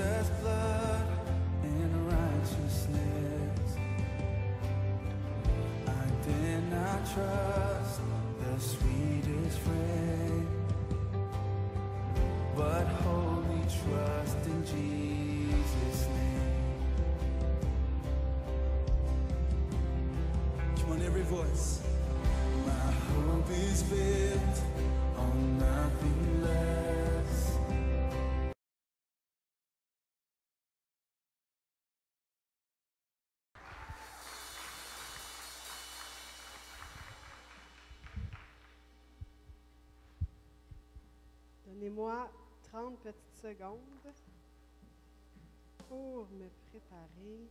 Jesus' blood and righteousness. I dare not trust the sweetest friend, but wholly trust in Jesus' name. Come on, every voice. My hope is built on nothing less. Donnez-moi 30 petites secondes pour me préparer.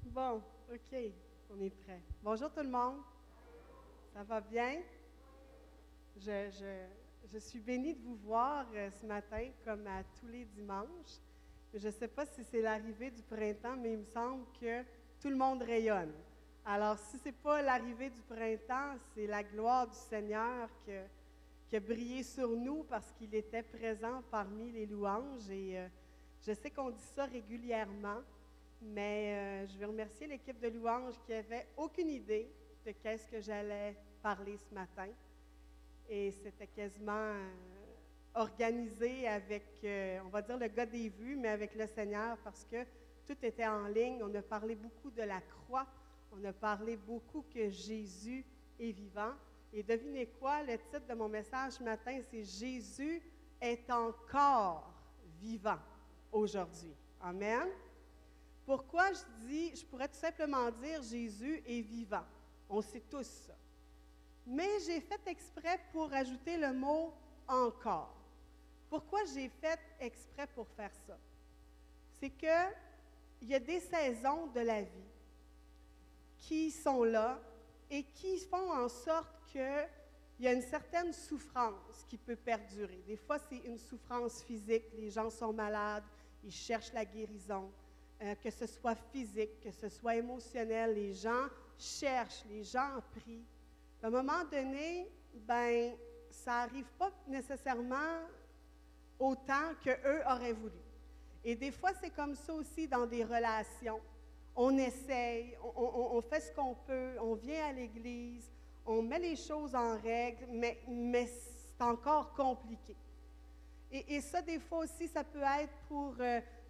Bon, OK, on est prêt. Bonjour tout le monde. Ça va bien? Je suis bénie de vous voir ce matin, comme à tous les dimanches. Je ne sais pas si c'est l'arrivée du printemps, mais il me semble que tout le monde rayonne. Alors, si ce n'est pas l'arrivée du printemps, c'est la gloire du Seigneur qui a brillé sur nous parce qu'il était présent parmi les louanges. Et je sais qu'on dit ça régulièrement, mais je veux remercier l'équipe de louanges qui n'avait aucune idée de qu'est-ce que j'allais parler ce matin. Et c'était quasiment organisé avec, on va dire, le gars des vues, mais avec le Seigneur, parce que tout était en ligne. On a parlé beaucoup de la croix. On a parlé beaucoup que Jésus est vivant. Et devinez quoi? Le titre de mon message ce matin, c'est « Jésus est encore vivant aujourd'hui ». Amen. Pourquoi je pourrais tout simplement dire « Jésus est vivant ». On sait tous ça. Mais j'ai fait exprès pour ajouter le mot « encore ». Pourquoi j'ai fait exprès pour faire ça? C'est qu'il y a des saisons de la vie qui sont là et qui font en sorte qu'il y a une certaine souffrance qui peut perdurer. Des fois, c'est une souffrance physique. Les gens sont malades, ils cherchent la guérison. Que ce soit physique, que ce soit émotionnel, les gens cherchent, les gens prient. À un moment donné, ça n'arrive pas nécessairement autant qu'eux auraient voulu. Et des fois, c'est comme ça aussi dans des relations. On essaye, on fait ce qu'on peut, on vient à l'église, on met les choses en règle, mais c'est encore compliqué. Et ça, des fois aussi, ça peut être pour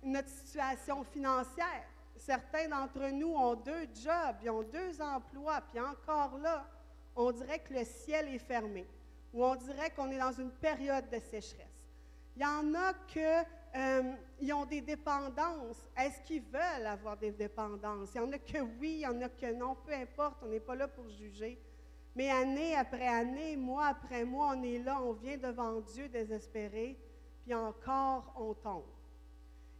notre situation financière. Certains d'entre nous ont 2 jobs, ils ont 2 emplois, puis encore là, on dirait que le ciel est fermé, ou on dirait qu'on est dans une période de sécheresse. Il y en a qui ont des dépendances. Est-ce qu'ils veulent avoir des dépendances? Il y en a que oui, il y en a que non, peu importe, on n'est pas là pour juger. Mais année après année, mois après mois, on est là, on vient devant Dieu désespéré, puis encore on tombe.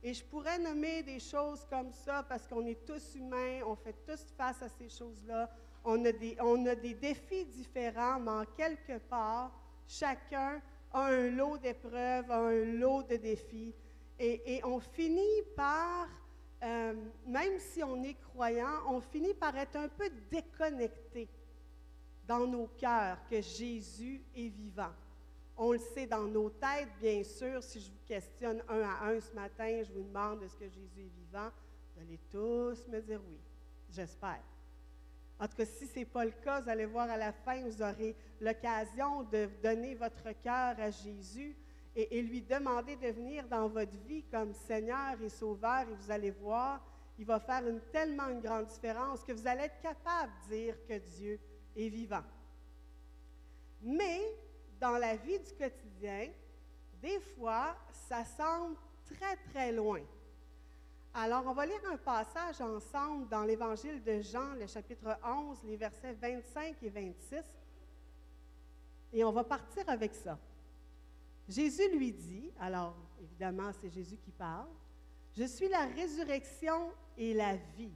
Et je pourrais nommer des choses comme ça parce qu'on est tous humains, on fait tous face à ces choses-là. On a des défis différents, mais en quelque part, chacun a un lot d'épreuves, a un lot de défis. Et on finit par, même si on est croyant, on finit par être un peu déconnecté dans nos cœurs que Jésus est vivant. On le sait dans nos têtes, bien sûr. Si je vous questionne 1 à 1 ce matin, je vous demande est-ce que Jésus est vivant, vous allez tous me dire oui, j'espère. En tout cas, si ce n'est pas le cas, vous allez voir à la fin, vous aurez l'occasion de donner votre cœur à Jésus et lui demander de venir dans votre vie comme Seigneur et Sauveur. Et vous allez voir, il va faire tellement une grande différence que vous allez être capable de dire que Dieu est vivant. Mais, dans la vie du quotidien, des fois, ça semble très, très loin. Alors, on va lire un passage ensemble dans l'Évangile de Jean, le chapitre 11, les versets 25 et 26. Et on va partir avec ça. Jésus lui dit, alors, évidemment, c'est Jésus qui parle, « Je suis la résurrection et la vie.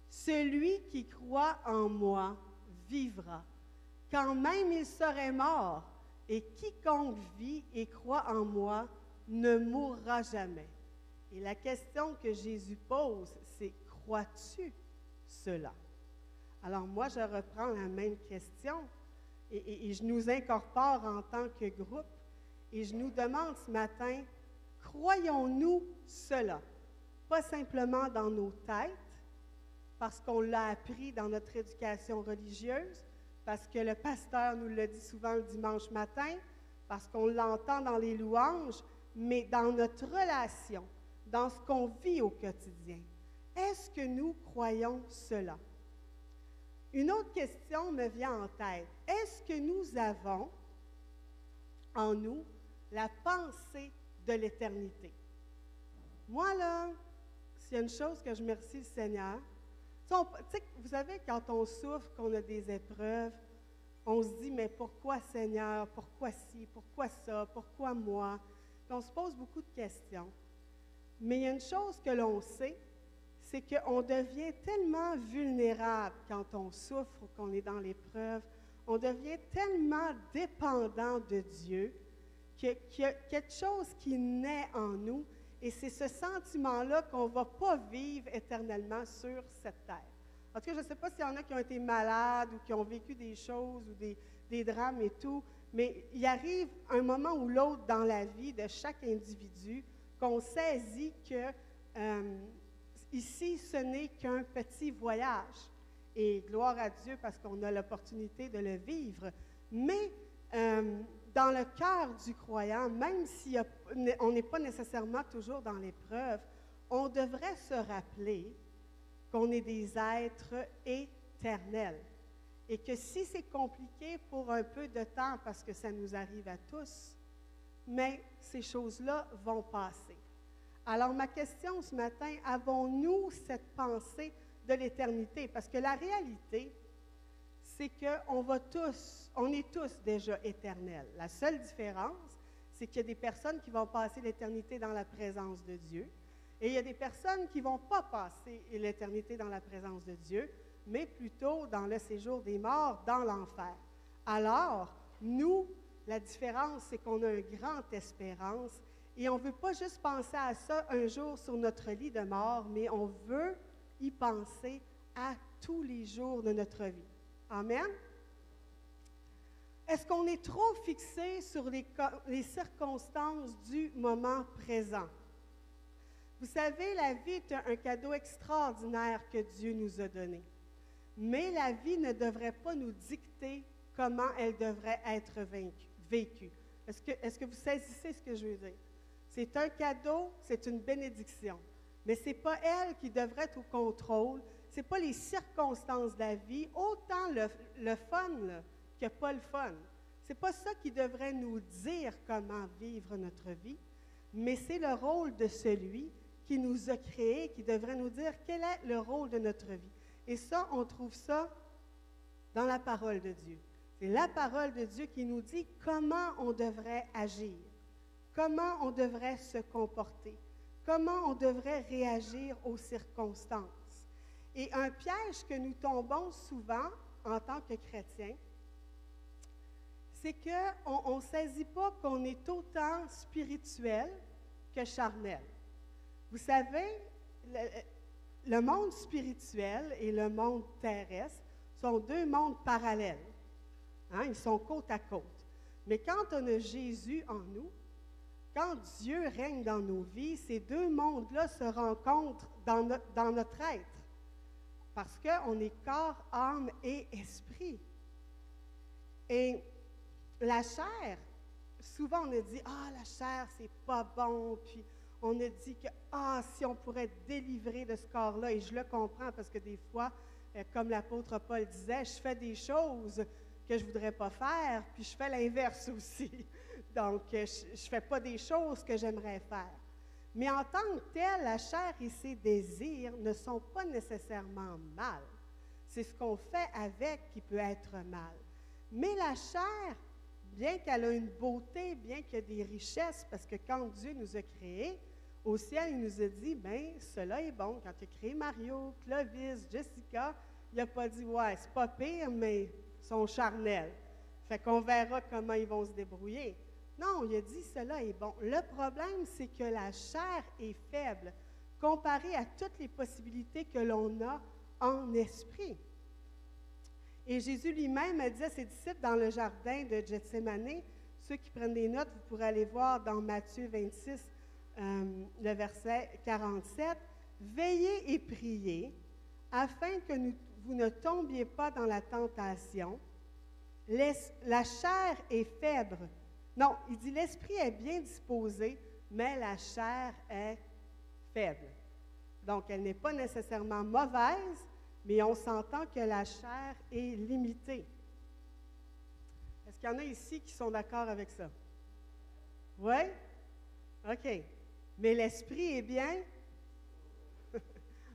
Celui qui croit en moi vivra, quand même il serait mort, et quiconque vit et croit en moi ne mourra jamais. » Et la question que Jésus pose, c'est « Crois-tu cela? » Alors moi, je reprends la même question et je nous incorpore en tant que groupe et je nous demande ce matin, croyons-nous cela? Pas simplement dans nos têtes, parce qu'on l'a appris dans notre éducation religieuse, parce que le pasteur nous le dit souvent le dimanche matin, parce qu'on l'entend dans les louanges, mais dans notre relation, dans ce qu'on vit au quotidien. Est-ce que nous croyons cela? Une autre question me vient en tête. Est-ce que nous avons en nous la pensée de l'éternité? Moi, là, s'il y a une chose que je remercie le Seigneur, vous savez, quand on souffre, qu'on a des épreuves, on se dit, mais pourquoi Seigneur? Pourquoi ci? Pourquoi ça? Pourquoi moi? Puis on se pose beaucoup de questions. Mais il y a une chose que l'on sait, c'est qu'on devient tellement vulnérable quand on souffre ou qu'on est dans l'épreuve, on devient tellement dépendant de Dieu qu'il y a quelque chose qui naît en nous et c'est ce sentiment-là qu'on ne va pas vivre éternellement sur cette terre. En tout cas, je ne sais pas s'il y en a qui ont été malades ou qui ont vécu des choses ou des drames et tout, mais il arrive un moment ou l'autre dans la vie de chaque individu qu'on saisit que ici, ce n'est qu'un petit voyage. Et gloire à Dieu parce qu'on a l'opportunité de le vivre. Mais dans le cœur du croyant, même si on n'est pas nécessairement toujours dans l'épreuve, on devrait se rappeler qu'on est des êtres éternels. Et que si c'est compliqué pour un peu de temps, parce que ça nous arrive à tous, mais ces choses-là vont passer. Alors, ma question ce matin, avons-nous cette pensée de l'éternité? Parce que la réalité, c'est qu'on est tous déjà éternels. La seule différence, c'est qu'il y a des personnes qui vont passer l'éternité dans la présence de Dieu, et il y a des personnes qui ne vont pas passer l'éternité dans la présence de Dieu, mais plutôt dans le séjour des morts, dans l'enfer. Alors, nous, la différence, c'est qu'on a une grande espérance, et on ne veut pas juste penser à ça un jour sur notre lit de mort, mais on veut y penser à tous les jours de notre vie. Amen? Est-ce qu'on est trop fixé sur les circonstances du moment présent? Vous savez, la vie est un cadeau extraordinaire que Dieu nous a donné. Mais la vie ne devrait pas nous dicter comment elle devrait être vécue. Est-ce que vous saisissez ce que je veux dire? C'est un cadeau, c'est une bénédiction. Mais ce n'est pas elle qui devrait être au contrôle. Ce n'est pas les circonstances de la vie, autant le fun là, que pas le fun. Ce n'est pas ça qui devrait nous dire comment vivre notre vie, mais c'est le rôle de celui qui nous a créés, qui devrait nous dire quel est le rôle de notre vie. Et ça, on trouve ça dans la parole de Dieu. C'est la parole de Dieu qui nous dit comment on devrait agir, comment on devrait se comporter, comment on devrait réagir aux circonstances. Et un piège que nous tombons souvent en tant que chrétiens, c'est qu'on ne saisit pas qu'on est autant spirituel que charnel. Vous savez, le monde spirituel et le monde terrestre sont deux mondes parallèles. Hein? Ils sont côte à côte. Mais quand on a Jésus en nous, quand Dieu règne dans nos vies, ces deux mondes-là se rencontrent dans notre être. Parce qu'on est corps, âme et esprit. Et la chair, souvent on a dit, la chair, c'est pas bon, puis on a dit que, si on pourrait être délivré de ce corps-là, et je le comprends parce que des fois, comme l'apôtre Paul disait, je fais des choses que je ne voudrais pas faire, puis je fais l'inverse aussi. Donc, je ne fais pas des choses que j'aimerais faire. Mais en tant que tel, la chair et ses désirs ne sont pas nécessairement mal. C'est ce qu'on fait avec qui peut être mal. Mais la chair, bien qu'elle a une beauté, bien qu'il y ait des richesses, parce que quand Dieu nous a créés, au ciel, il nous a dit, bien, cela est bon. Quand il a créé Mario, Clovis, Jessica, il n'a pas dit, ouais, c'est pas pire, mais ils sont charnels. Fait qu'on verra comment ils vont se débrouiller. Non, il a dit, cela est bon. Le problème, c'est que la chair est faible comparée à toutes les possibilités que l'on a en esprit. Et Jésus lui-même a dit à ses disciples dans le jardin de Gethsémani, ceux qui prennent des notes, vous pourrez aller voir dans Matthieu 26, le verset 47, « Veillez et priez, afin que vous ne tombiez pas dans la tentation. La chair est faible. » Non, il dit, « L'esprit est bien disposé, mais la chair est faible. » Donc, elle n'est pas nécessairement mauvaise, mais on s'entend que la chair est limitée. Est-ce qu'il y en a ici qui sont d'accord avec ça? Oui? OK. Mais l'esprit est bien?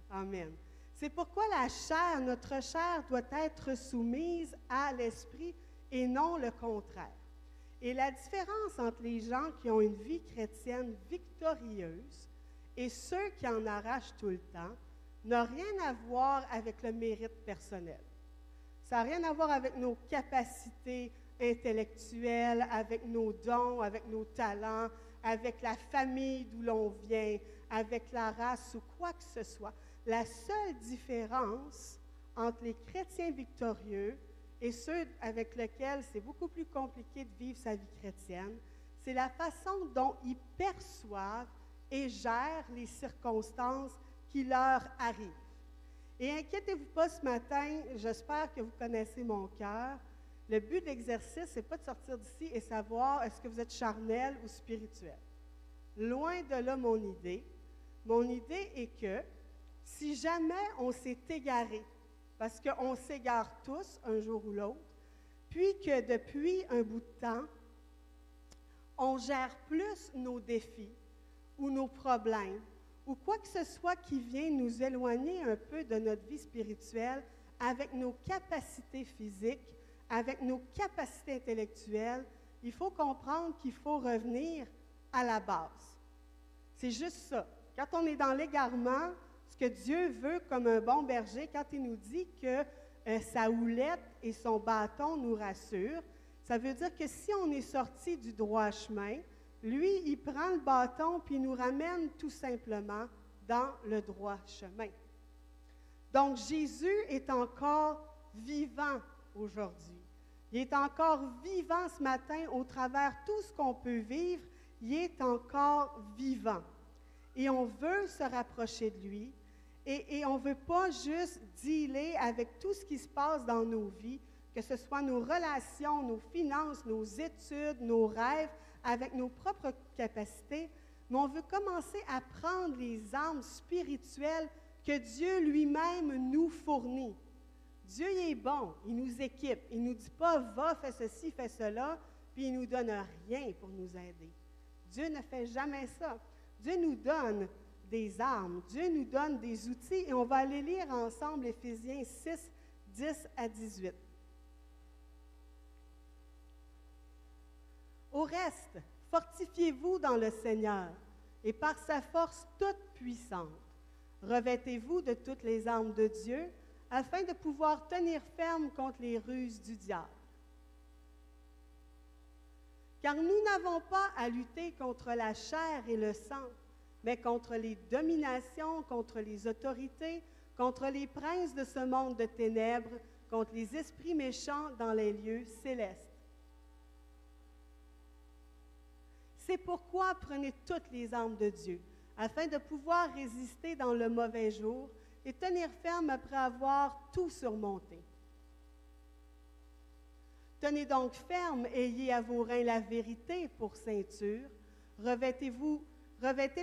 Amen. C'est pourquoi la chair, notre chair, doit être soumise à l'esprit et non le contraire. Et la différence entre les gens qui ont une vie chrétienne victorieuse et ceux qui en arrachent tout le temps n'a rien à voir avec le mérite personnel. Ça n'a rien à voir avec nos capacités intellectuelles, avec nos dons, avec nos talents, avec la famille d'où l'on vient, avec la race ou quoi que ce soit. La seule différence entre les chrétiens victorieux et ceux avec lesquels c'est beaucoup plus compliqué de vivre sa vie chrétienne, c'est la façon dont ils perçoivent et gèrent les circonstances qui leur arrivent. Et inquiétez-vous pas ce matin, j'espère que vous connaissez mon cœur. Le but de l'exercice, ce n'est pas de sortir d'ici et savoir est-ce que vous êtes charnel ou spirituel. Loin de là mon idée. Mon idée est que si jamais on s'est égaré, parce qu'on s'égare tous un jour ou l'autre, puis que depuis un bout de temps, on gère plus nos défis ou nos problèmes, ou quoi que ce soit qui vient nous éloigner un peu de notre vie spirituelle avec nos capacités physiques, avec nos capacités intellectuelles, il faut comprendre qu'il faut revenir à la base. C'est juste ça. Quand on est dans l'égarement, ce que Dieu veut comme un bon berger, quand il nous dit que sa houlette et son bâton nous rassurent, ça veut dire que si on est sorti du droit chemin, lui, il prend le bâton puis il nous ramène tout simplement dans le droit chemin. Donc, Jésus est encore vivant aujourd'hui. Il est encore vivant ce matin au travers de tout ce qu'on peut vivre. Il est encore vivant. Et on veut se rapprocher de lui. Et on ne veut pas juste dealer avec tout ce qui se passe dans nos vies, que ce soit nos relations, nos finances, nos études, nos rêves, avec nos propres capacités, mais on veut commencer à prendre les armes spirituelles que Dieu lui-même nous fournit. Dieu il est bon, il nous équipe, il ne nous dit pas « va, fais ceci, fais cela », puis il ne nous donne rien pour nous aider. Dieu ne fait jamais ça. Dieu nous donne des armes, Dieu nous donne des outils, et on va aller lire ensemble Éphésiens 6, 10 à 18. Au reste, fortifiez-vous dans le Seigneur et par sa force toute puissante. Revêtez-vous de toutes les armes de Dieu afin de pouvoir tenir ferme contre les ruses du diable. Car nous n'avons pas à lutter contre la chair et le sang, mais contre les dominations, contre les autorités, contre les princes de ce monde de ténèbres, contre les esprits méchants dans les lieux célestes. C'est pourquoi prenez toutes les armes de Dieu, afin de pouvoir résister dans le mauvais jour et tenir ferme après avoir tout surmonté. Tenez donc ferme, ayez à vos reins la vérité pour ceinture, revêtez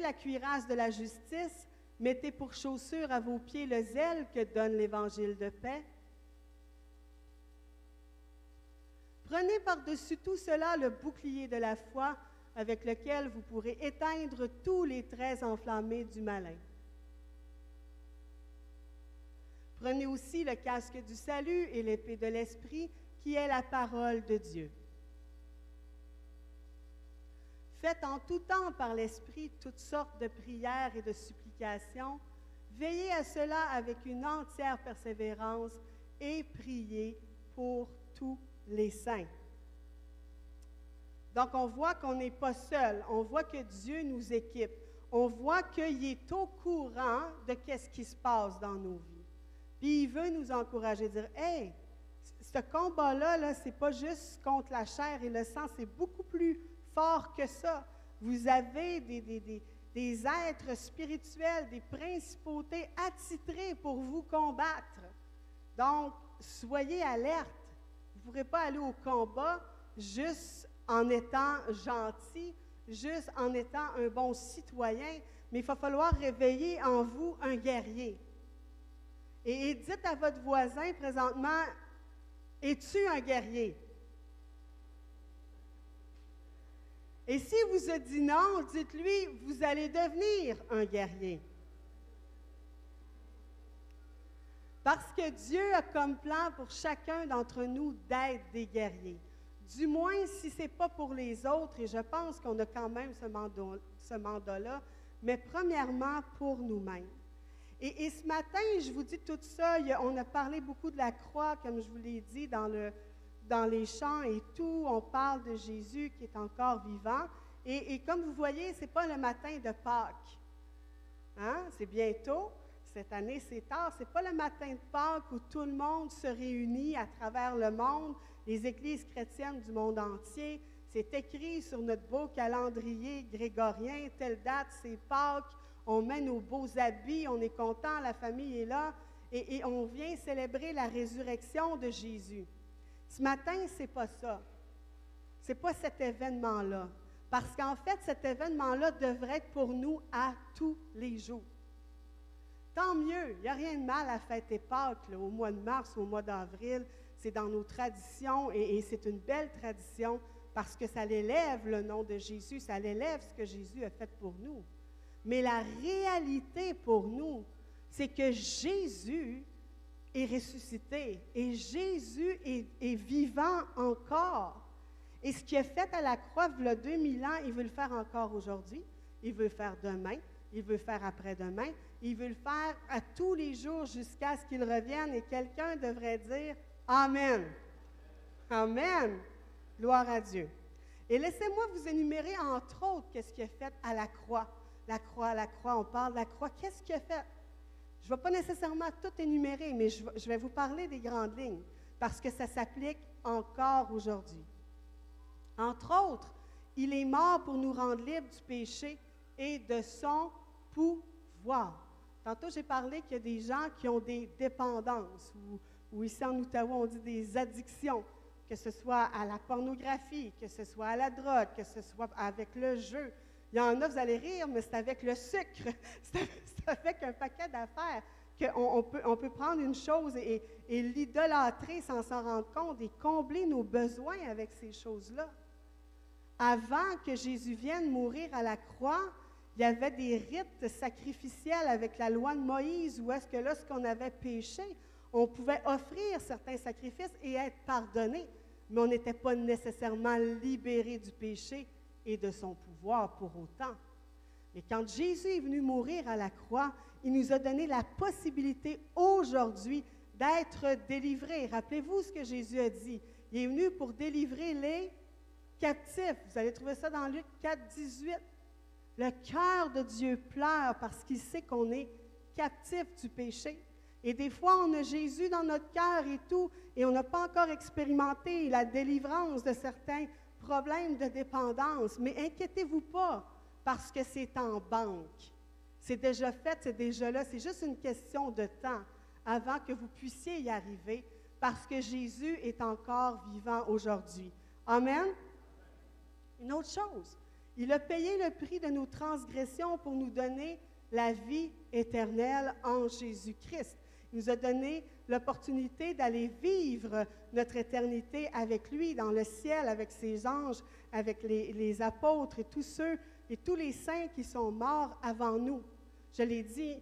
la cuirasse de la justice, mettez pour chaussure à vos pieds le zèle que donne l'Évangile de paix. Prenez par-dessus tout cela le bouclier de la foi, avec lequel vous pourrez éteindre tous les traits enflammés du malin. Prenez aussi le casque du salut et l'épée de l'Esprit, qui est la parole de Dieu. Faites en tout temps par l'Esprit toutes sortes de prières et de supplications. Veillez à cela avec une entière persévérance et priez pour tous les saints. Donc, on voit qu'on n'est pas seul. On voit que Dieu nous équipe. On voit qu'il est au courant de ce qui se passe dans nos vies. Puis, il veut nous encourager, dire « Hey, ce combat-là, ce n'est pas juste contre la chair et le sang, c'est beaucoup plus fort que ça. Vous avez des êtres spirituels, des principautés attitrés pour vous combattre. Donc, soyez alerte. Vous ne pourrez pas aller au combat juste en étant gentil, juste en étant un bon citoyen, mais il va falloir réveiller en vous un guerrier. Et dites à votre voisin présentement, es-tu un guerrier? Et s'il vous a dit non, dites-lui, vous allez devenir un guerrier. Parce que Dieu a comme plan pour chacun d'entre nous d'être des guerriers. Du moins, si ce n'est pas pour les autres, et je pense qu'on a quand même ce mandat-là, mais premièrement pour nous-mêmes. Et ce matin, je vous dis tout ça, on a parlé beaucoup de la croix, comme je vous l'ai dit, dans les chants et tout. On parle de Jésus qui est encore vivant. Et comme vous voyez, ce n'est pas le matin de Pâques. Hein? C'est bientôt. Cette année, c'est tard. Ce n'est pas le matin de Pâques où tout le monde se réunit à travers le monde, les églises chrétiennes du monde entier. C'est écrit sur notre beau calendrier grégorien, telle date, c'est Pâques. On met nos beaux habits, on est content, la famille est là, et on vient célébrer la résurrection de Jésus. Ce matin, ce n'est pas ça. Ce n'est pas cet événement-là. Parce qu'en fait, cet événement-là devrait être pour nous à tous les jours. Tant mieux, il n'y a rien de mal à fêter Pâques là, au mois de mars, au mois d'avril. C'est dans nos traditions et c'est une belle tradition parce que ça l'élève le nom de Jésus, ça l'élève ce que Jésus a fait pour nous. Mais la réalité pour nous, c'est que Jésus est ressuscité et Jésus est vivant encore. Et ce qu'il a fait à la croix, il y a 2000 ans, il veut le faire encore aujourd'hui, il veut le faire demain, il veut le faire après-demain, il veut le faire à tous les jours jusqu'à ce qu'il revienne et quelqu'un devrait dire « Amen ». Amen. Gloire à Dieu. Et laissez-moi vous énumérer entre autres qu'est-ce qu'il a fait à la croix. La croix, on parle de la croix. Qu'est-ce qu'il a fait? Je ne vais pas nécessairement tout énumérer, mais je vais vous parler des grandes lignes parce que ça s'applique encore aujourd'hui. Entre autres, il est mort pour nous rendre libres du péché et de son pouvoir. Tantôt, j'ai parlé qu'il y a des gens qui ont des dépendances, ou ici en Ottawa, on dit des addictions, que ce soit à la pornographie, que ce soit à la drogue, que ce soit avec le jeu. Il y en a, vous allez rire, mais c'est avec le sucre, c'est avec un paquet d'affaires qu'on peut prendre une chose et l'idolâtrer sans s'en rendre compte et combler nos besoins avec ces choses-là. Avant que Jésus vienne mourir à la croix, il y avait des rites sacrificiels avec la loi de Moïse, où est-ce que lorsqu'on avait péché, on pouvait offrir certains sacrifices et être pardonné, mais on n'était pas nécessairement libéré du péché et de son pouvoir pour autant. Mais quand Jésus est venu mourir à la croix, il nous a donné la possibilité aujourd'hui d'être délivrés. Rappelez-vous ce que Jésus a dit. Il est venu pour délivrer les captifs. Vous allez trouver ça dans Luc 4, 18. Le cœur de Dieu pleure parce qu'il sait qu'on est captif du péché. Et des fois, on a Jésus dans notre cœur et tout, et on n'a pas encore expérimenté la délivrance de certains problèmes de dépendance. Mais inquiétez-vous pas, parce que c'est en banque. C'est déjà fait, c'est déjà là. C'est juste une question de temps avant que vous puissiez y arriver, parce que Jésus est encore vivant aujourd'hui. Amen? Une autre chose, il a payé le prix de nos transgressions pour nous donner la vie éternelle en Jésus-Christ. Il nous a donné l'opportunité d'aller vivre notre éternité avec lui dans le ciel, avec ses anges, avec les apôtres et tous ceux et tous les saints qui sont morts avant nous. Je l'ai dit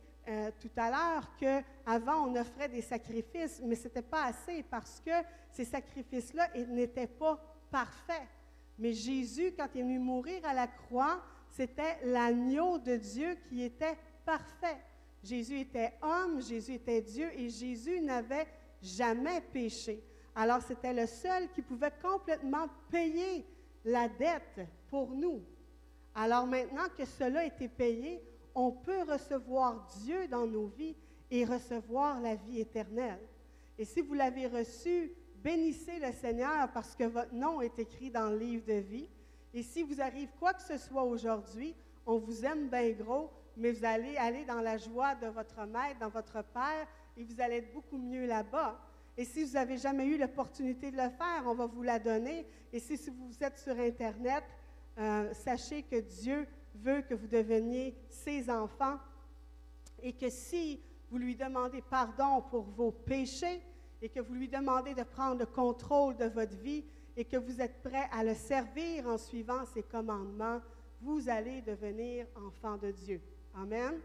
tout à l'heure qu'avant, on offrait des sacrifices, mais ce n'était pas assez parce que ces sacrifices-là n'étaient pas parfaits. Mais Jésus, quand il est venu mourir à la croix, c'était l'agneau de Dieu qui était parfait. Jésus était homme, Jésus était Dieu et Jésus n'avait jamais péché. Alors, c'était le seul qui pouvait complètement payer la dette pour nous. Alors, maintenant que cela a été payé, on peut recevoir Dieu dans nos vies et recevoir la vie éternelle. Et si vous l'avez reçu, bénissez le Seigneur parce que votre nom est écrit dans le livre de vie. Et si vous arrive quoi que ce soit aujourd'hui, on vous aime bien gros, mais vous allez aller dans la joie de votre Maître, dans votre Père, et vous allez être beaucoup mieux là-bas. Et si vous n'avez jamais eu l'opportunité de le faire, on va vous la donner. Et si vous êtes sur Internet, sachez que Dieu veut que vous deveniez ses enfants et que si vous lui demandez pardon pour vos péchés et que vous lui demandez de prendre le contrôle de votre vie et que vous êtes prêt à le servir en suivant ses commandements, vous allez devenir enfant de Dieu. Amen.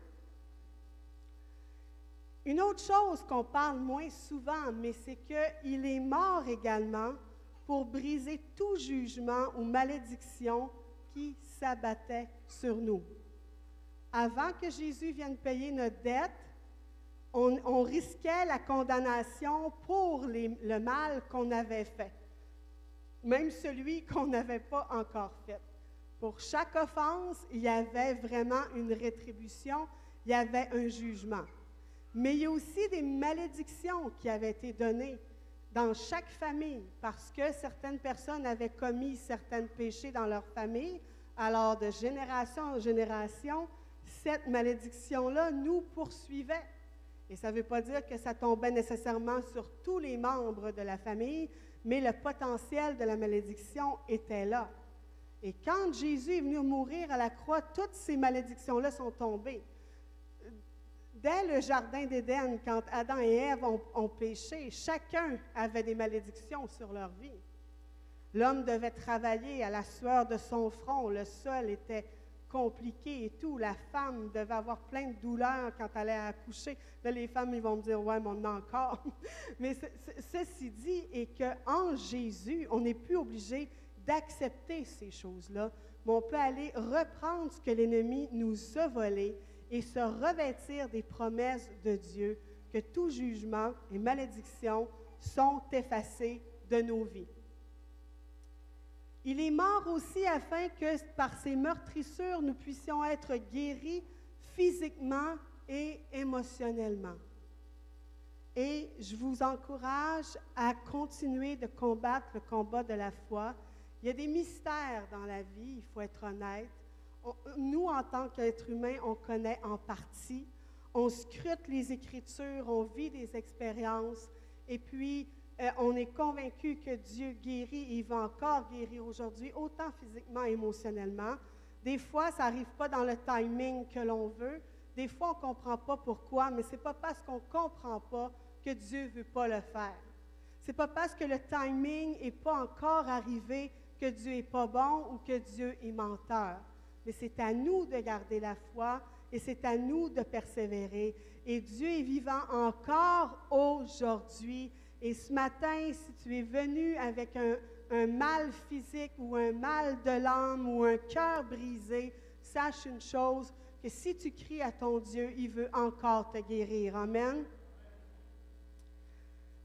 Une autre chose qu'on parle moins souvent, mais c'est qu'il est mort également pour briser tout jugement ou malédiction qui s'abattait sur nous. Avant que Jésus vienne payer notre dette, on risquait la condamnation pour le mal qu'on avait fait, même celui qu'on n'avait pas encore fait. Pour chaque offense, il y avait vraiment une rétribution, il y avait un jugement. Mais il y a aussi des malédictions qui avaient été données dans chaque famille parce que certaines personnes avaient commis certains péchés dans leur famille. Alors, de génération en génération, cette malédiction-là nous poursuivait. Et ça ne veut pas dire que ça tombait nécessairement sur tous les membres de la famille, mais le potentiel de la malédiction était là. Et quand Jésus est venu mourir à la croix, toutes ces malédictions-là sont tombées. Dès le jardin d'Éden, quand Adam et Ève ont péché, chacun avait des malédictions sur leur vie. L'homme devait travailler à la sueur de son front, le sol était compliqué et tout. La femme devait avoir plein de douleurs quand elle allait accoucher. Là, les femmes, ils vont me dire, « Ouais, mais on en a encore. » Mais ceci dit, est qu'en Jésus, on n'est plus obligé d'accepter ces choses-là, mais on peut aller reprendre ce que l'ennemi nous a volé et se revêtir des promesses de Dieu, que tout jugement et malédiction sont effacés de nos vies. Il est mort aussi afin que par ses meurtrissures, nous puissions être guéris physiquement et émotionnellement. Et je vous encourage à continuer de combattre le combat de la foi. Il y a des mystères dans la vie, il faut être honnête. Nous, en tant qu'êtres humains, on connaît en partie. On scrute les Écritures, on vit des expériences, et puis on est convaincu que Dieu guérit, et il va encore guérir aujourd'hui, autant physiquement et émotionnellement. Des fois, ça n'arrive pas dans le timing que l'on veut. Des fois, on ne comprend pas pourquoi, mais ce n'est pas parce qu'on ne comprend pas que Dieu ne veut pas le faire. Ce n'est pas parce que le timing n'est pas encore arrivé que Dieu n'est pas bon ou que Dieu est menteur. Mais c'est à nous de garder la foi et c'est à nous de persévérer. Et Dieu est vivant encore aujourd'hui. Et ce matin, si tu es venu avec un mal physique ou un mal de l'âme ou un cœur brisé, sache une chose, que si tu cries à ton Dieu, il veut encore te guérir. Amen.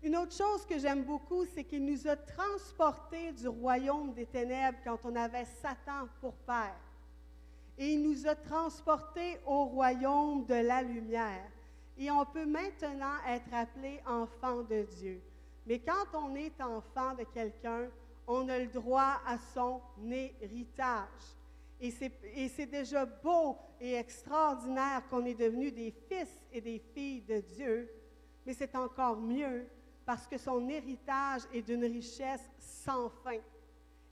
Une autre chose que j'aime beaucoup, c'est qu'il nous a transportés du royaume des ténèbres quand on avait Satan pour père. Et il nous a transportés au royaume de la lumière. Et on peut maintenant être appelé enfant de Dieu. Mais quand on est enfant de quelqu'un, on a le droit à son héritage. Et c'est déjà beau et extraordinaire qu'on est devenus des fils et des filles de Dieu, mais c'est encore mieux parce que son héritage est d'une richesse sans fin.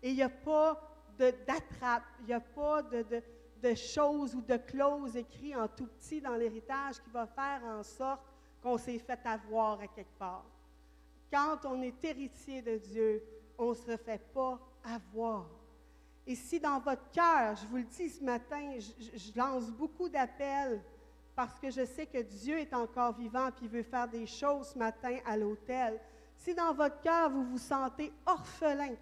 Et il n'y a pas d'attrape, il n'y a pas de choses ou de clauses écrites en tout petit dans l'héritage qui va faire en sorte qu'on s'est fait avoir à quelque part. Quand on est héritier de Dieu, on ne se fait pas avoir. Et si dans votre cœur, je vous le dis ce matin, je lance beaucoup d'appels parce que je sais que Dieu est encore vivant et veut faire des choses ce matin à l'autel. Si dans votre cœur, vous vous sentez orphelin,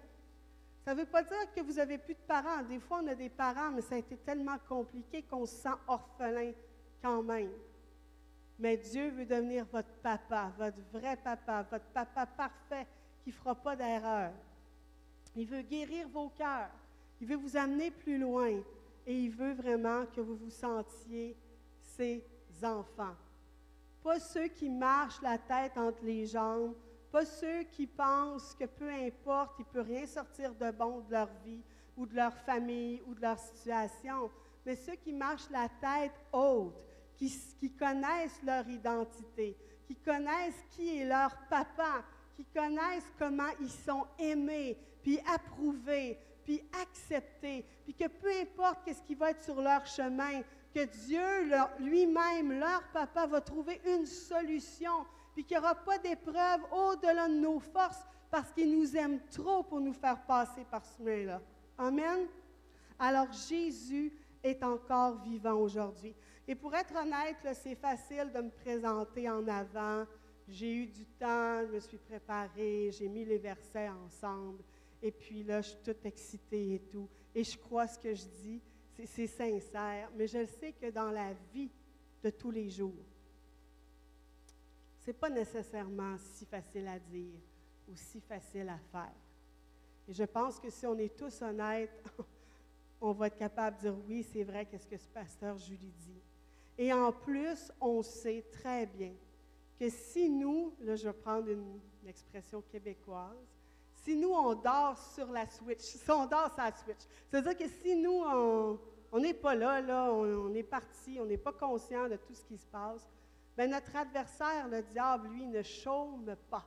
ça ne veut pas dire que vous n'avez plus de parents. Des fois, on a des parents, mais ça a été tellement compliqué qu'on se sent orphelin quand même. Mais Dieu veut devenir votre papa, votre vrai papa, votre papa parfait qui ne fera pas d'erreur. Il veut guérir vos cœurs. Il veut vous amener plus loin. Et il veut vraiment que vous vous sentiez ses enfants. Pas ceux qui marchent la tête entre les jambes, Pas ceux qui pensent que peu importe, il ne peut rien sortir de bon de leur vie ou de leur famille ou de leur situation, mais ceux qui marchent la tête haute, qui connaissent leur identité, qui connaissent qui est leur papa, qui connaissent comment ils sont aimés, puis approuvés, puis acceptés, puis que peu importe ce qui va être sur leur chemin, que Dieu lui-même, leur papa, va trouver une solution, puis qu'il n'y aura pas d'épreuve au-delà de nos forces, parce qu'il nous aime trop pour nous faire passer par ce chemin-là. Amen? Alors Jésus est encore vivant aujourd'hui. Et pour être honnête, là, c'est facile de me présenter en avant. J'ai eu du temps, je me suis préparée, j'ai mis les versets ensemble. Et puis là, je suis toute excitée et tout. Et je crois ce que je dis, c'est sincère. Mais je sais que dans la vie de tous les jours, ce n'est pas nécessairement si facile à dire ou si facile à faire. Et je pense que si on est tous honnêtes, on va être capable de dire oui, c'est vrai, qu'est-ce que ce pasteur Julie dit. Et en plus, on sait très bien que si nous, là je vais prendre une expression québécoise, si nous on dort sur la switch, si on dort sur la switch, c'est-à-dire que si nous on n'est pas là, on est parti, on n'est pas conscient de tout ce qui se passe, bien notre adversaire, le diable, lui, ne chôme pas.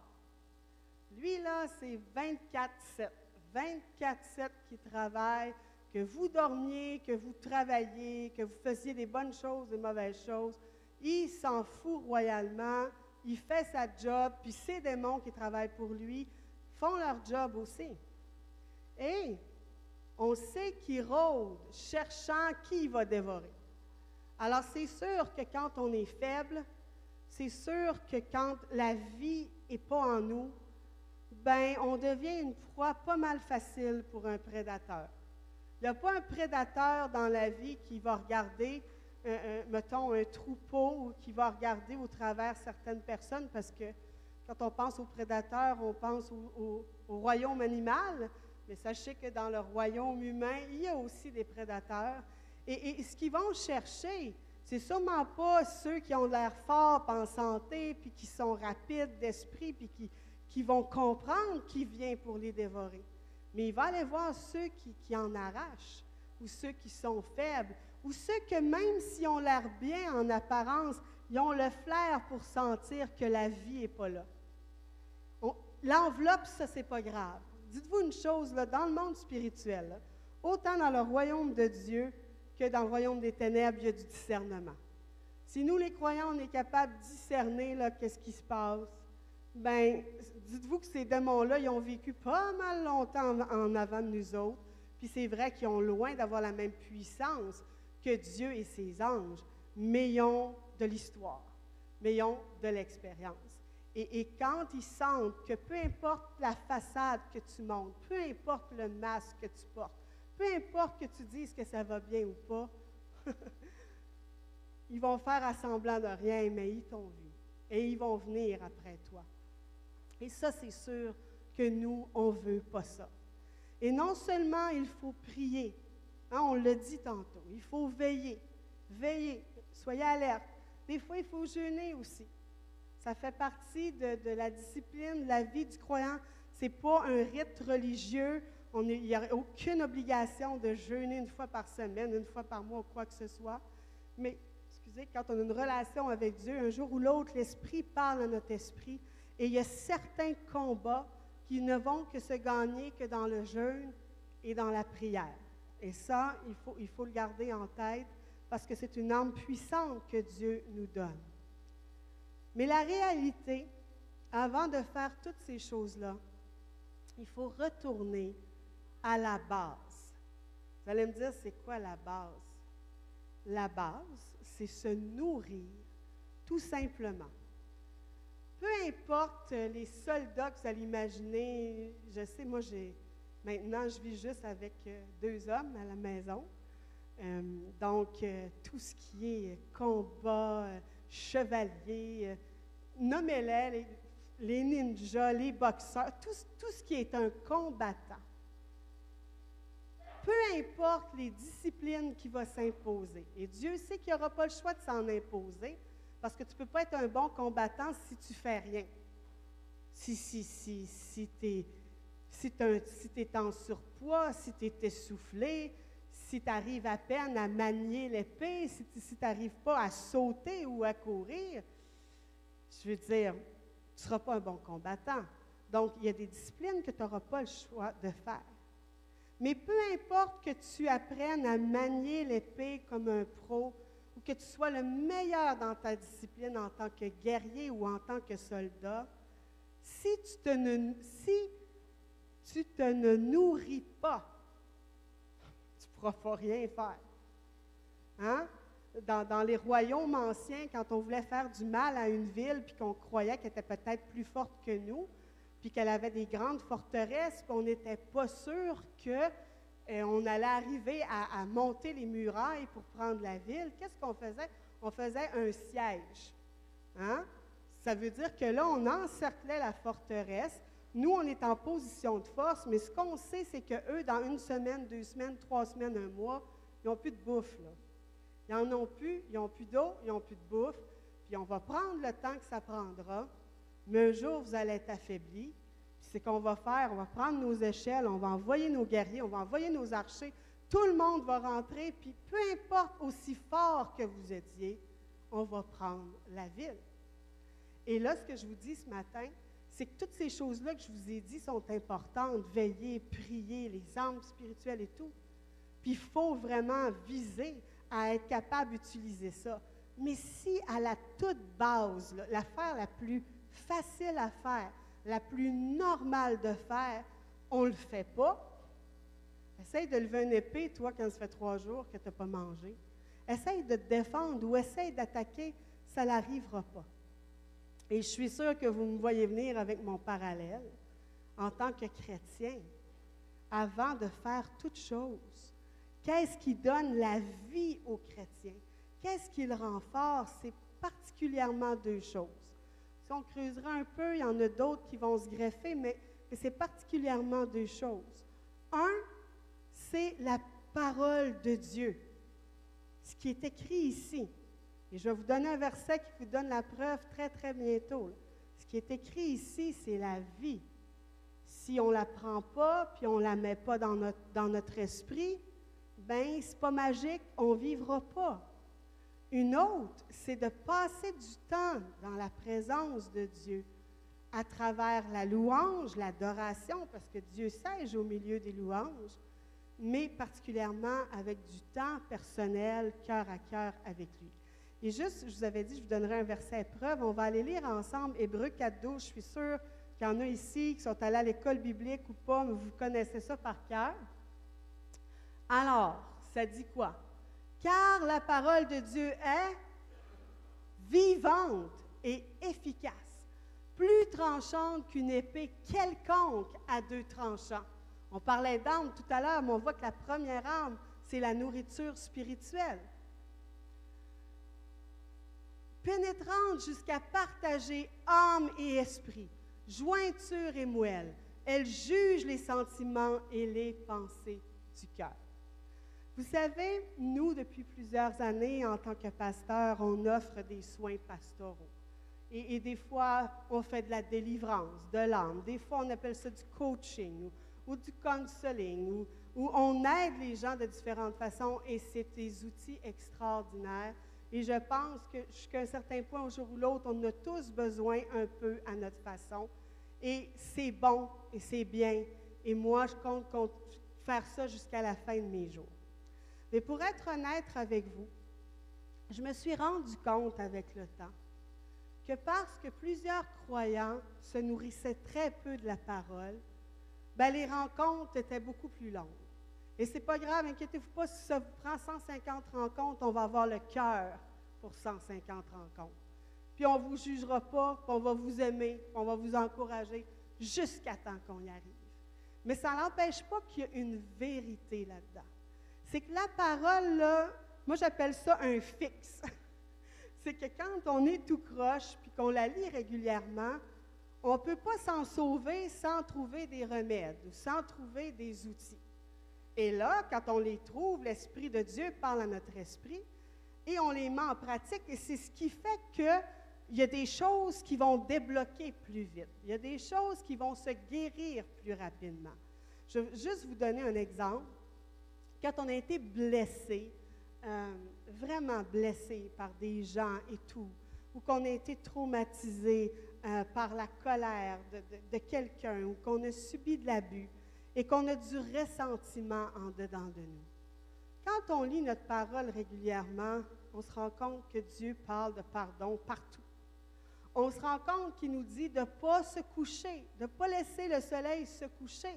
Lui, là, c'est 24/7. 24/7 qui travaille, que vous dormiez, que vous travailliez, que vous faisiez des bonnes choses, des mauvaises choses. Il s'en fout royalement, il fait sa job, puis ces démons qui travaillent pour lui font leur job aussi. Et on sait qu'il rôde, cherchant qui il va dévorer. Alors c'est sûr que quand on est faible, c'est sûr que quand la vie n'est pas en nous, ben on devient une proie pas mal facile pour un prédateur. Il n'y a pas un prédateur dans la vie qui va regarder, mettons, un troupeau ou qui va regarder au travers certaines personnes, parce que quand on pense aux prédateurs, on pense au royaume animal, mais sachez que dans le royaume humain, il y a aussi des prédateurs. Et ce qu'ils vont chercher, c'est sûrement pas ceux qui ont l'air forts en santé, puis qui sont rapides d'esprit, puis qui vont comprendre qui vient pour les dévorer. Mais il va aller voir ceux qui en arrachent, ou ceux qui sont faibles, ou ceux que même s'ils ont l'air bien en apparence, ils ont le flair pour sentir que la vie n'est pas là. L'enveloppe, ça, c'est pas grave. Dites-vous une chose, là, dans le monde spirituel, là, autant dans le royaume de Dieu que dans le royaume des ténèbres, il y a du discernement. Si nous, les croyants, on est capables de discerner là, qu'est-ce qui se passe, bien, dites-vous que ces démons-là, ils ont vécu pas mal longtemps en avant de nous autres, puis c'est vrai qu'ils ont loin d'avoir la même puissance que Dieu et ses anges, mais ils ont de l'histoire, mais ils ont de l'expérience. Et quand ils sentent que peu importe la façade que tu montes, peu importe le masque que tu portes, peu importe que tu dises que ça va bien ou pas, ils vont faire assemblant de rien, mais ils t'ont vu. Et ils vont venir après toi. Et ça, c'est sûr que nous, on ne veut pas ça. Et non seulement il faut prier, hein, on l'a dit tantôt, il faut veiller, soyez alerte. Des fois, il faut jeûner aussi. Ça fait partie de la discipline, de la vie du croyant. Ce n'est pas un rite religieux. Il n'y a aucune obligation de jeûner une fois par semaine, une fois par mois, ou quoi que ce soit. Mais, excusez, quand on a une relation avec Dieu, un jour ou l'autre, l'Esprit parle à notre esprit. Et il y a certains combats qui ne vont que se gagner que dans le jeûne et dans la prière. Et ça, il faut le garder en tête parce que c'est une arme puissante que Dieu nous donne. Mais la réalité, avant de faire toutes ces choses-là, il faut retourner à la base. Vous allez me dire, c'est quoi la base? La base, c'est se nourrir, tout simplement. Peu importe les soldats que vous allez imaginer, je sais, moi, maintenant, je vis juste avec 2 hommes à la maison. Donc, tout ce qui est combat, chevalier, nommez-les, les ninjas, les boxeurs, tout ce qui est un combattant. Peu importe les disciplines qui vont s'imposer. Et Dieu sait qu'il n'y aura pas le choix de s'en imposer, parce que tu ne peux pas être un bon combattant si tu ne fais rien. si t'es en surpoids, si tu es essoufflé, si tu arrives à peine à manier l'épée, si tu n'arrives pas à sauter ou à courir, je veux dire, tu ne seras pas un bon combattant. Donc, il y a des disciplines que tu n'auras pas le choix de faire. Mais peu importe que tu apprennes à manier l'épée comme un pro ou que tu sois le meilleur dans ta discipline en tant que guerrier ou en tant que soldat, si tu te ne nourris pas, tu ne pourras pas rien faire. Hein? Dans les royaumes anciens, quand on voulait faire du mal à une ville, puis qu'on croyait qu'elle était peut-être plus forte que nous, puis qu'elle avait des grandes forteresses, puis on n'était pas sûr qu'on allait arriver à monter les murailles pour prendre la ville, qu'est-ce qu'on faisait? On faisait un siège. Hein? Ça veut dire que là, on encerclait la forteresse. Nous, on est en position de force, mais ce qu'on sait, c'est qu'eux, dans 1 semaine, 2 semaines, 3 semaines, 1 mois, ils n'ont plus de bouffe, là. Ils n'en ont plus, ils n'ont plus d'eau, ils n'ont plus de bouffe, puis on va prendre le temps que ça prendra, mais un jour, vous allez être affaiblis. Puis c'est qu'on va faire, on va prendre nos échelles, on va envoyer nos guerriers, on va envoyer nos archers, tout le monde va rentrer, puis peu importe aussi fort que vous étiez, on va prendre la ville. Et là, ce que je vous dis ce matin, c'est que toutes ces choses-là que je vous ai dit sont importantes, veiller, prier, les armes spirituelles et tout. Puis il faut vraiment viser à être capable d'utiliser ça. Mais si à la toute base, là, l'affaire la plus facile à faire, la plus normale de faire, on ne le fait pas, essaye de lever une épée, toi, quand ça fait 3 jours que tu n'as pas mangé. Essaye de te défendre ou essaye d'attaquer, ça n'arrivera pas. Et je suis sûre que vous me voyez venir avec mon parallèle. En tant que chrétien, avant de faire toute chose, qu'est-ce qui donne la vie aux chrétiens? Qu'est-ce qui le renforce? C'est particulièrement 2 choses. Si on creusera un peu, il y en a d'autres qui vont se greffer, mais c'est particulièrement 2 choses. Un, c'est la parole de Dieu, ce qui est écrit ici. Et je vais vous donner un verset qui vous donne la preuve très, très bientôt. Ce qui est écrit ici, c'est la vie. Si on ne la prend pas, puis on ne la met pas dans notre esprit, bien, c'est pas magique, on ne vivra pas. Une autre, c'est de passer du temps dans la présence de Dieu, à travers la louange, l'adoration, parce que Dieu siège au milieu des louanges, mais particulièrement avec du temps personnel, cœur à cœur avec lui. Et juste, je vous avais dit, je vous donnerai un verset à épreuve. On va aller lire ensemble Hébreux 4.12. Je suis sûre qu'il y en a ici qui sont allés à l'école biblique ou pas, mais vous connaissez ça par cœur. Alors, ça dit quoi? Car la parole de Dieu est vivante et efficace, plus tranchante qu'une épée quelconque à 2 tranchants. On parlait d'armes tout à l'heure, mais on voit que la première arme, c'est la nourriture spirituelle. Pénétrante jusqu'à partager âme et esprit, jointure et moelle. Elle juge les sentiments et les pensées du cœur. Vous savez, nous, depuis plusieurs années, en tant que pasteur, on offre des soins pastoraux. Et des fois, on fait de la délivrance de l'âme. Des fois, on appelle ça du coaching ou du counseling, où on aide les gens de différentes façons et c'est des outils extraordinaires. Et je pense que jusqu'à un certain point, un jour ou l'autre, on a tous besoin un peu à notre façon. Et c'est bon et c'est bien. Et moi, je compte faire ça jusqu'à la fin de mes jours. Mais pour être honnête avec vous, je me suis rendu compte avec le temps que parce que plusieurs croyants se nourrissaient très peu de la parole, bien, les rencontres étaient beaucoup plus longues. Et ce n'est pas grave, inquiétez-vous pas, si ça vous prend 150 rencontres, on va avoir le cœur pour 150 rencontres. Puis on ne vous jugera pas, puis on va vous aimer, puis on va vous encourager jusqu'à temps qu'on y arrive. Mais ça n'empêche pas qu'il y a une vérité là-dedans. C'est que la parole, là, moi j'appelle ça un fixe. C'est que quand on est tout croche, puis qu'on la lit régulièrement, on ne peut pas s'en sauver sans trouver des remèdes ou sans trouver des outils. Et là, quand on les trouve, l'Esprit de Dieu parle à notre esprit et on les met en pratique. Et c'est ce qui fait que il y a des choses qui vont débloquer plus vite. Il y a des choses qui vont se guérir plus rapidement. Je vais juste vous donner un exemple. Quand on a été blessé, vraiment blessé par des gens et tout, ou qu'on a été traumatisé par la colère de quelqu'un, ou qu'on a subi de l'abus, et qu'on a du ressentiment en dedans de nous. Quand on lit notre parole régulièrement, on se rend compte que Dieu parle de pardon partout. On se rend compte qu'il nous dit de ne pas se coucher, de ne pas laisser le soleil se coucher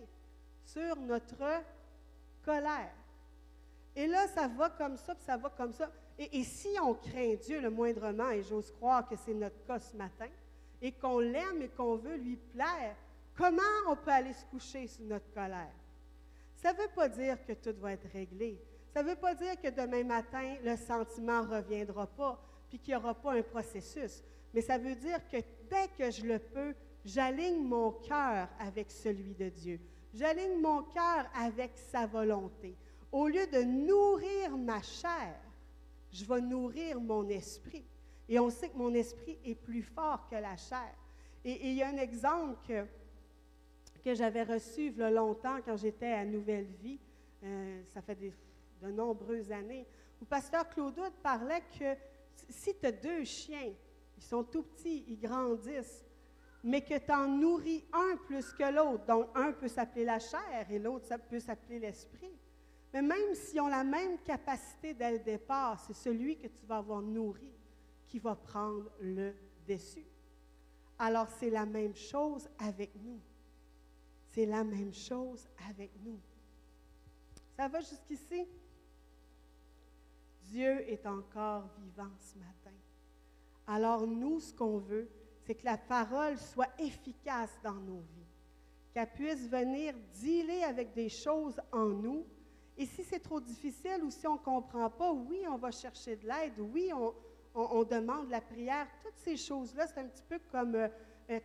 sur notre colère. Et là, ça va comme ça, puis ça va comme ça. Et si on craint Dieu le moindrement, et j'ose croire que c'est notre cas ce matin, et qu'on l'aime et qu'on veut lui plaire, comment on peut aller se coucher sur notre colère? Ça ne veut pas dire que tout va être réglé. Ça ne veut pas dire que demain matin, le sentiment ne reviendra pas, puis qu'il n'y aura pas un processus. Mais ça veut dire que dès que je le peux, j'aligne mon cœur avec celui de Dieu. J'aligne mon cœur avec sa volonté. Au lieu de nourrir ma chair, je vais nourrir mon esprit. Et on sait que mon esprit est plus fort que la chair. Et il y a un exemple que j'avais reçu il y a longtemps quand j'étais à Nouvelle Vie, ça fait de nombreuses années, où pasteur Claude parlait que si tu as 2 chiens, ils sont tout petits, ils grandissent, mais que tu en nourris un plus que l'autre, donc un peut s'appeler la chair et l'autre ça peut s'appeler l'esprit. Mais même s'ils ont la même capacité dès le départ, c'est celui que tu vas avoir nourri qui va prendre le dessus. Alors c'est la même chose avec nous. C'est la même chose avec nous. Ça va jusqu'ici? Dieu est encore vivant ce matin. Alors nous, ce qu'on veut, c'est que la parole soit efficace dans nos vies, qu'elle puisse venir dealer avec des choses en nous. Et si c'est trop difficile ou si on ne comprend pas, oui, on va chercher de l'aide, oui, on demande la prière. Toutes ces choses-là, c'est un petit peu comme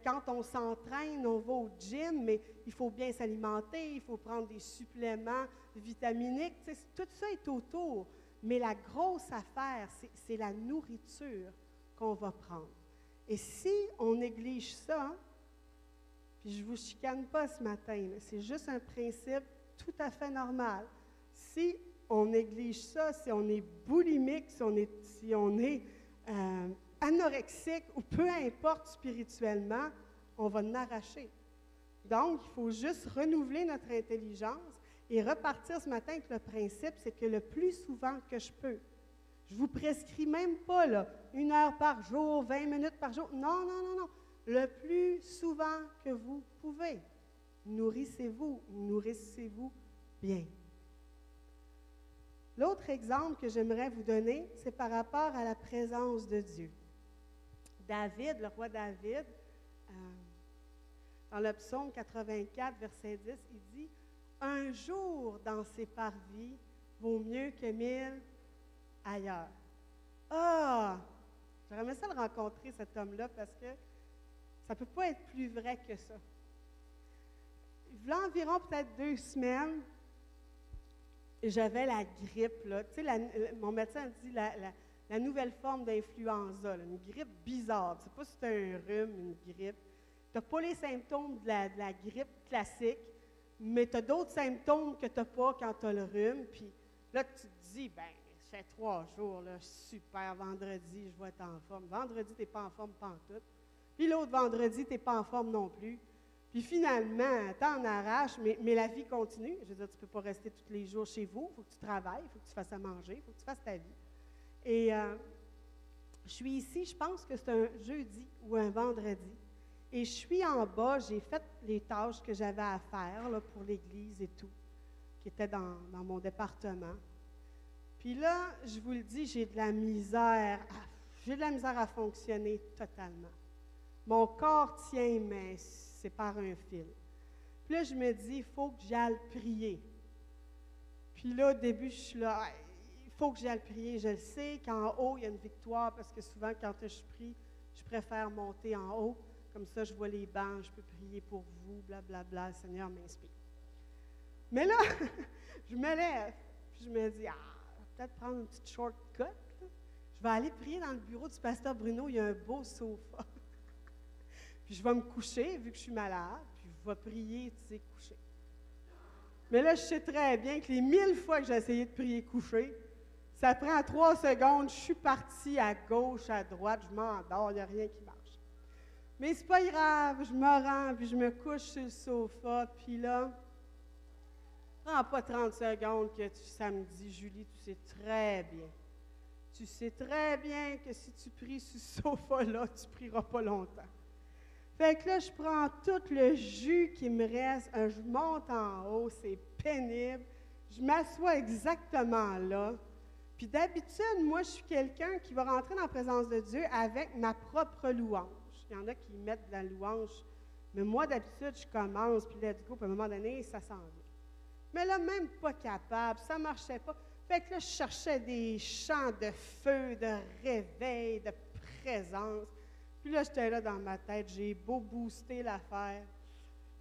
quand on s'entraîne, on va au gym, mais il faut bien s'alimenter, il faut prendre des suppléments vitaminiques. Tout ça est autour. Mais la grosse affaire, c'est la nourriture qu'on va prendre. Et si on néglige ça, puis je ne vous chicane pas ce matin, c'est juste un principe tout à fait normal. Si on néglige ça, si on est boulimique, si on est anorexique ou peu importe spirituellement, on va en arracher. Donc, il faut juste renouveler notre intelligence et repartir ce matin avec le principe, c'est que le plus souvent que je peux, je ne vous prescris même pas là, 1 heure par jour, 20 minutes par jour. Non, non, non, non. Le plus souvent que vous pouvez, nourrissez-vous bien. L'autre exemple que j'aimerais vous donner, c'est par rapport à la présence de Dieu. David, le roi David, dans le psaume 84, verset 10, il dit « Un jour dans ses parvis vaut mieux que 1000 ailleurs. » Ah! J'aurais aimé ça le rencontrer, cet homme-là, parce que ça ne peut pas être plus vrai que ça. Il y a environ peut-être 2 semaines, j'avais la grippe, là. Tu sais, mon médecin dit la nouvelle forme d'influenza, là, une grippe bizarre. Je ne sais pas si c'est un rhume, une grippe. Tu n'as pas les symptômes de la grippe classique, mais tu as d'autres symptômes que tu n'as pas quand tu as le rhume. Puis là, tu te dis, bien, ça fait 3 jours, là, super, vendredi, je vais être en forme. Vendredi, tu n'es pas en forme pantoute. Puis l'autre vendredi, tu n'es pas en forme non plus. Puis finalement, tu en arraches, mais la vie continue. Je veux dire, tu ne peux pas rester tous les jours chez vous. Il faut que tu travailles, il faut que tu fasses à manger, il faut que tu fasses ta vie. Et je suis ici, je pense que c'est un jeudi ou un vendredi. Et je suis en bas, j'ai fait les tâches que j'avais à faire là, pour l'Église et tout, qui était dans mon département. Puis là, je vous le dis, j'ai de la misère à fonctionner totalement. Mon corps tient, mais c'est par un fil. Puis là, je me dis, il faut que j'aille prier. Puis là, au début, je suis là, il faut que j'aille prier. Je le sais qu'en haut, il y a une victoire, parce que souvent, quand je prie, je préfère monter en haut. Comme ça, je vois les bancs, je peux prier pour vous, blablabla, le Seigneur m'inspire. Mais là, je me lève, puis je me dis, peut-être prendre une petite shortcut. Là. je vais aller prier dans le bureau du pasteur Bruno, il y a un beau sofa. Puis je vais me coucher, vu que je suis malade, puis je vais prier, coucher. Mais là, je sais très bien que les 1000 fois que j'ai essayé de prier coucher, ça prend 3 secondes, je suis partie à gauche, à droite, je m'endors, il n'y a rien qui marche. Mais c'est pas grave, je me rends, puis je me couche sur le sofa, puis là, prends pas 30 secondes que ça me dit, Julie, tu sais très bien que si tu pries sur ce sofa-là, tu prieras pas longtemps. Fait que là, je prends tout le jus qui me reste, je monte en haut, c'est pénible, je m'assois exactement là. Puis d'habitude, moi, je suis quelqu'un qui va rentrer dans la présence de Dieu avec ma propre louange. Il y en a qui mettent de la louange, mais moi, d'habitude, je commence, puis let's go, puis à un moment donné, ça s'en vient. Mais là, même pas capable, ça ne marchait pas. Fait que là, je cherchais des chants de feu, de réveil, de présence. Puis là, j'étais là dans ma tête, j'ai beau booster l'affaire,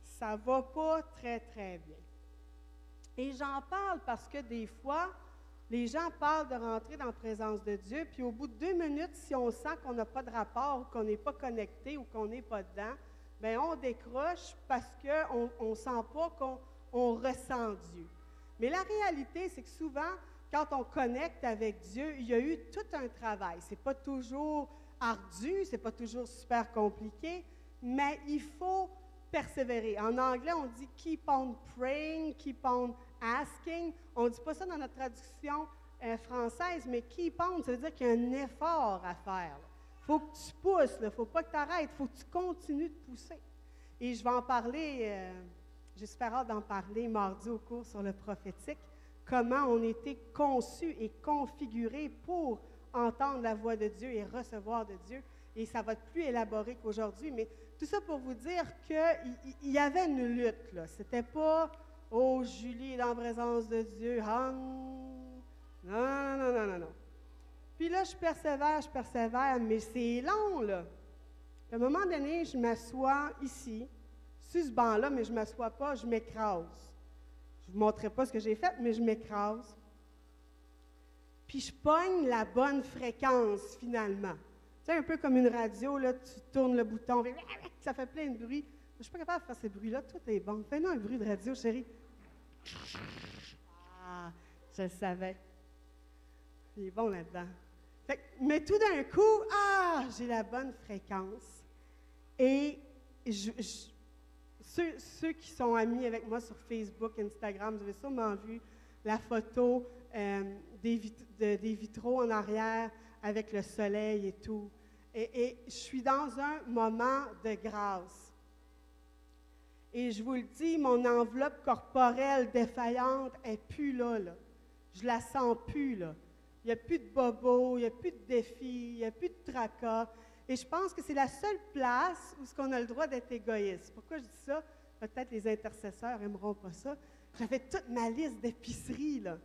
ça va pas très, très bien. Et j'en parle parce que des fois, les gens parlent de rentrer dans la présence de Dieu, puis au bout de 2 minutes, si on sent qu'on n'a pas de rapport, qu'on n'est pas connecté ou qu'on n'est pas dedans, bien, on décroche parce qu'on ne sent pas qu'on ressent Dieu. Mais la réalité, c'est que souvent, quand on connecte avec Dieu, il y a eu tout un travail. Ce n'est pas toujours ardu, ce n'est pas toujours super compliqué, mais il faut persévérer. En anglais, on dit « keep on praying »,« keep on asking ». On ne dit pas ça dans notre traduction française, mais « keep on », ça veut dire qu'il y a un effort à faire. Il faut que tu pousses, il ne faut pas que tu arrêtes, il faut que tu continues de pousser. Et je vais en parler, j'espère hâte d'en parler mardi au cours sur le prophétique, comment on était conçu et configuré pour entendre la voix de Dieu et recevoir de Dieu. Et ça va être plus élaboré qu'aujourd'hui, mais tout ça pour vous dire qu'il y avait une lutte, là. C'était pas « Oh, Julie est dans la présence de Dieu. Ah, non. » Puis là, je persévère, mais c'est long, là. À un moment donné, je m'assois ici, sur ce banc-là, mais je ne m'assois pas, je m'écrase. Je ne vous montrerai pas ce que j'ai fait, mais je m'écrase. Puis je pogne la bonne fréquence, finalement. Tu sais, un peu comme une radio, là, tu tournes le bouton, ça fait plein de bruit. Je ne suis pas capable de faire ces bruits-là, tout est bon. Fais-nous un bruit de radio, chérie. Ah, je le savais. Il est bon là-dedans. Mais tout d'un coup, j'ai la bonne fréquence. Et ceux qui sont amis avec moi sur Facebook, Instagram, vous avez sûrement vu la photo des vitraux en arrière avec le soleil et tout. Et je suis dans un moment de grâce. Et je vous le dis, mon enveloppe corporelle défaillante n'est plus là. Je la sens plus, là. Il n'y a plus de bobos, il n'y a plus de défis, il n'y a plus de tracas. Et je pense que c'est la seule place où on a le droit d'être égoïste. Pourquoi je dis ça? Peut-être les intercesseurs n'aimeront pas ça. J'avais toute ma liste d'épicerie, là.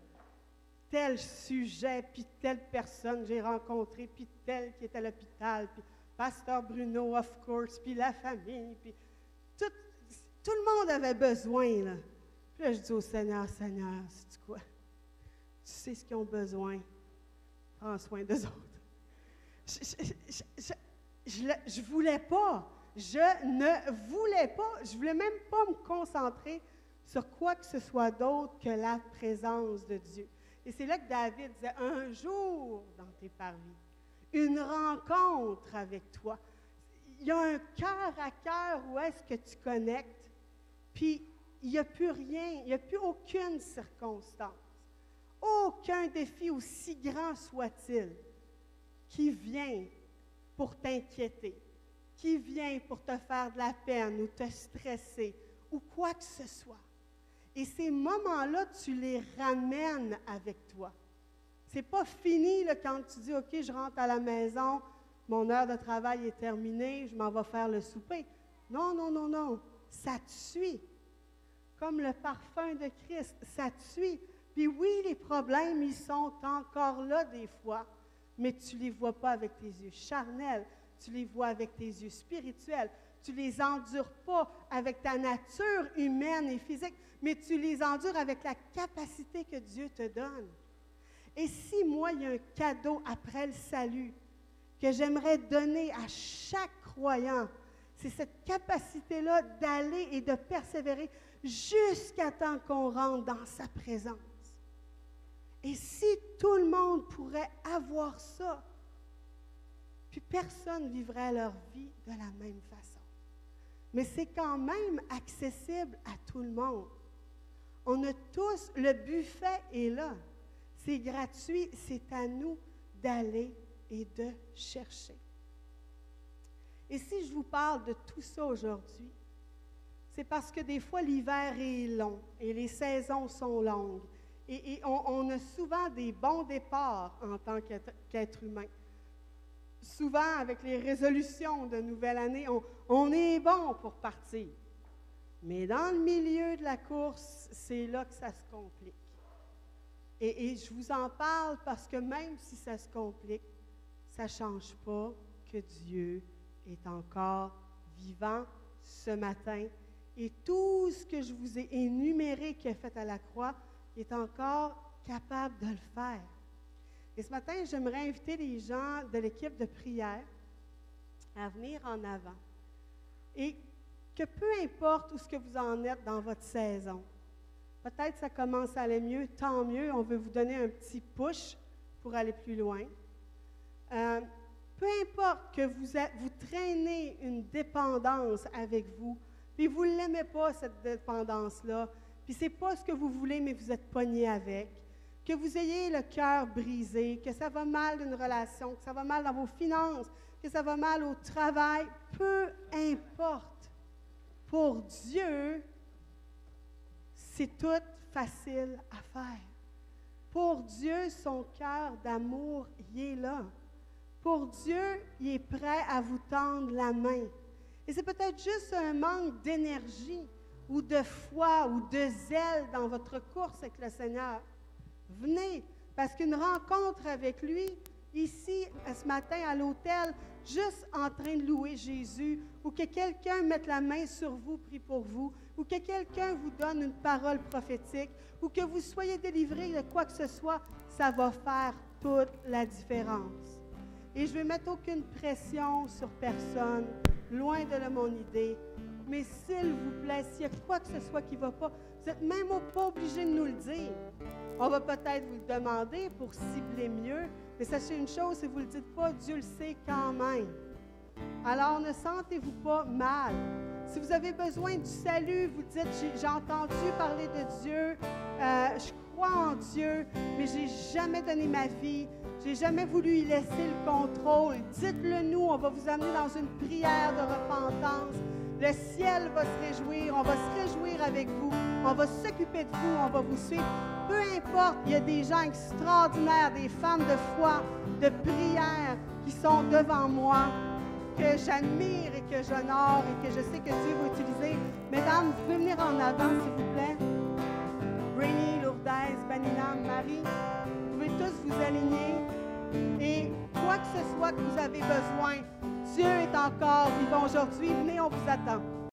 Tel sujet, puis telle personne j'ai rencontrée, puis tel qui est à l'hôpital, puis Pasteur Bruno, of course, puis la famille, puis tout le monde avait besoin, là. Puis là, je dis au Seigneur, sais-tu quoi? Tu sais ce qu'ils ont besoin. Prends soin d'eux autres. Je voulais pas. Je ne voulais pas. Je voulais même pas me concentrer sur quoi que ce soit d'autre que la présence de Dieu. Et c'est là que David disait, un jour dans tes parvis, une rencontre avec toi. Il y a un cœur à cœur où est-ce que tu connectes, puis il n'y a plus rien, il n'y a plus aucune circonstance, aucun défi aussi grand soit-il qui vient pour t'inquiéter, qui vient pour te faire de la peine ou te stresser ou quoi que ce soit. Et ces moments-là, tu les ramènes avec toi. C'est pas fini là, quand tu dis, OK, je rentre à la maison, mon heure de travail est terminée, je m'en vais faire le souper. Non. Ça te suit. Comme le parfum de Christ, ça te suit. Puis oui, les problèmes, ils sont encore là des fois, mais tu ne les vois pas avec tes yeux charnels, tu les vois avec tes yeux spirituels. Tu ne les endures pas avec ta nature humaine et physique, mais tu les endures avec la capacité que Dieu te donne. Et si moi, il y a un cadeau après le salut que j'aimerais donner à chaque croyant, c'est cette capacité-là d'aller et de persévérer jusqu'à temps qu'on rentre dans sa présence. Et si tout le monde pourrait avoir ça, puis personne ne vivrait leur vie de la même façon. Mais c'est quand même accessible à tout le monde. On a tous, le buffet est là. C'est gratuit, c'est à nous d'aller et de chercher. Et si je vous parle de tout ça aujourd'hui, c'est parce que des fois l'hiver est long et les saisons sont longues. Et on a souvent des bons départs en tant qu'être humain. Souvent, avec les résolutions de nouvelle année, on est bon pour partir. Mais dans le milieu de la course, c'est là que ça se complique. Et je vous en parle parce que même si ça se complique, ça ne change pas que Dieu est encore vivant ce matin. Et tout ce que je vous ai énuméré qu'il a fait à la croix, il est encore capable de le faire. Et ce matin, j'aimerais inviter les gens de l'équipe de prière à venir en avant. Et que peu importe où ce que vous en êtes dans votre saison, peut-être que ça commence à aller mieux, tant mieux, on veut vous donner un petit push pour aller plus loin. Peu importe que vous traînez une dépendance avec vous, puis vous ne l'aimez pas, cette dépendance-là, puis ce n'est pas ce que vous voulez, mais vous êtes pogné avec, que vous ayez le cœur brisé, que ça va mal d'une relation, que ça va mal dans vos finances, que ça va mal au travail, peu importe. Pour Dieu, c'est tout facile à faire. Pour Dieu, son cœur d'amour, il est là. Pour Dieu, il est prêt à vous tendre la main. Et c'est peut-être juste un manque d'énergie ou de foi ou de zèle dans votre course avec le Seigneur. Venez, parce qu'une rencontre avec lui, ici, ce matin, à l'hôtel, juste en train de louer Jésus, ou que quelqu'un mette la main sur vous, prie pour vous, ou que quelqu'un vous donne une parole prophétique, ou que vous soyez délivré de quoi que ce soit, ça va faire toute la différence. Et je ne vais mettre aucune pression sur personne, loin de là mon idée, mais s'il vous plaît, s'il y a quoi que ce soit qui ne va pas, vous n'êtes même pas obligé de nous le dire. On va peut-être vous le demander pour cibler mieux, mais sachez une chose, si vous ne le dites pas, Dieu le sait quand même. Alors, ne sentez-vous pas mal. Si vous avez besoin du salut, vous dites, j'ai entendu parler de Dieu, je crois en Dieu, mais je n'ai jamais donné ma vie, je n'ai jamais voulu y laisser le contrôle. Dites-le nous, on va vous amener dans une prière de repentance. Le ciel va se réjouir, on va se réjouir avec vous, on va s'occuper de vous, on va vous suivre. Peu importe, il y a des gens extraordinaires, des femmes de foi, de prière qui sont devant moi, que j'admire et que j'honore et que je sais que Dieu va utiliser. Mesdames, vous pouvez venir en avant, s'il vous plaît. Brainy, Lourdes, Banina, Marie, vous pouvez tous vous aligner. Et quoi que ce soit que vous avez besoin, Dieu est encore vivant aujourd'hui. Venez, on vous attend.